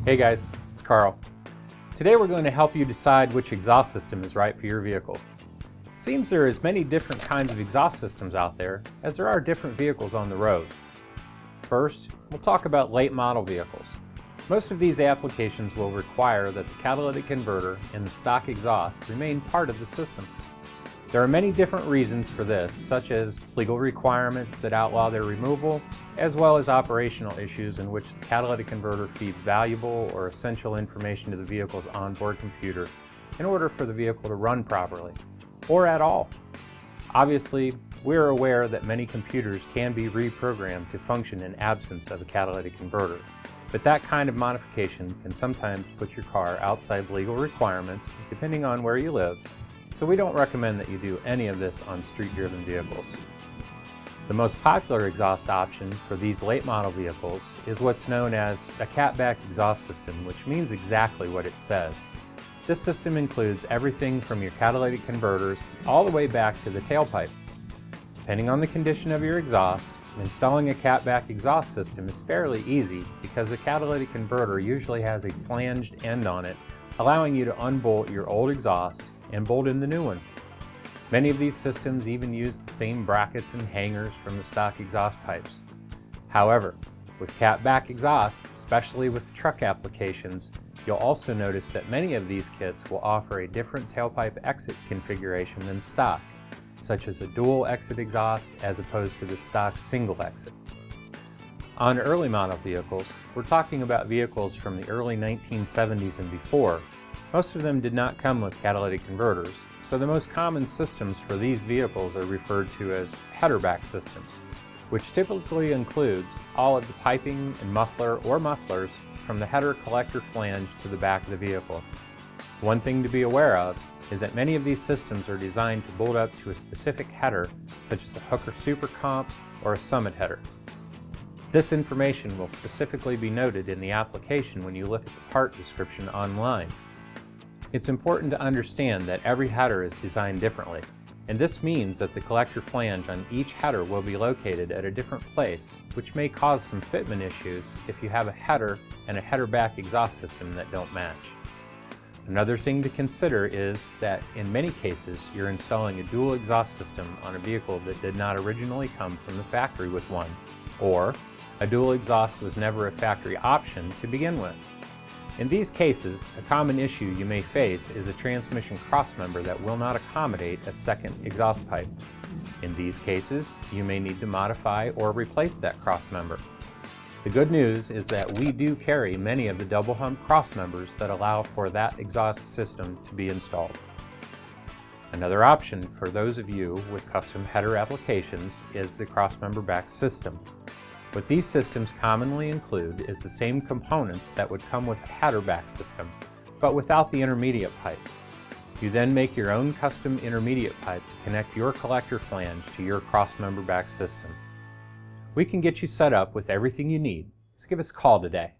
Hey guys, it's Carl. Today we're going to help you decide which exhaust system is right for your vehicle. It seems there are as many different kinds of exhaust systems out there as there are different vehicles on the road. First, we'll talk about late model vehicles. Most of these applications will require that the catalytic converter and the stock exhaust remain part of the system. There are many different reasons for this, such as legal requirements that outlaw their removal, as well as operational issues in which the catalytic converter feeds valuable or essential information to the vehicle's onboard computer in order for the vehicle to run properly, or at all. Obviously, we're aware that many computers can be reprogrammed to function in absence of a catalytic converter, but that kind of modification can sometimes put your car outside legal requirements depending on where you live, so we don't recommend that you do any of this on street-driven vehicles. The most popular exhaust option for these late model vehicles is what's known as a catback exhaust system, which means exactly what it says. This system includes everything from your catalytic converters all the way back to the tailpipe. Depending on the condition of your exhaust, installing a catback exhaust system is fairly easy because the catalytic converter usually has a flanged end on it, allowing you to unbolt your old exhaust and bolt in the new one. Many of these systems even use the same brackets and hangers from the stock exhaust pipes. However, with catback exhaust, especially with truck applications, you'll also notice that many of these kits will offer a different tailpipe exit configuration than stock, such as a dual exit exhaust as opposed to the stock single exit. On early model vehicles, we're talking about vehicles from the early 1970s and before. Most of them did not come with catalytic converters, so the most common systems for these vehicles are referred to as header-back systems, which typically includes all of the piping and muffler or mufflers from the header collector flange to the back of the vehicle. One thing to be aware of is that many of these systems are designed to bolt up to a specific header, such as a Hooker Super Comp or a Summit header. This information will specifically be noted in the application when you look at the part description online. It's important to understand that every header is designed differently, and this means that the collector flange on each header will be located at a different place, which may cause some fitment issues if you have a header and a header-back exhaust system that don't match. Another thing to consider is that in many cases you're installing a dual exhaust system on a vehicle that did not originally come from the factory with one, or a dual exhaust was never a factory option to begin with. In these cases, a common issue you may face is a transmission crossmember that will not accommodate a second exhaust pipe. In these cases, you may need to modify or replace that crossmember. The good news is that we do carry many of the double hump crossmembers that allow for that exhaust system to be installed. Another option for those of you with custom header applications is the CROSSMEMBER-BACK system. What these systems commonly include is the same components that would come with a header-back system, but without the intermediate pipe. You then make your own custom intermediate pipe to connect your collector flange to your CROSSMEMBER-BACK system. We can get you set up with everything you need, so give us a call today.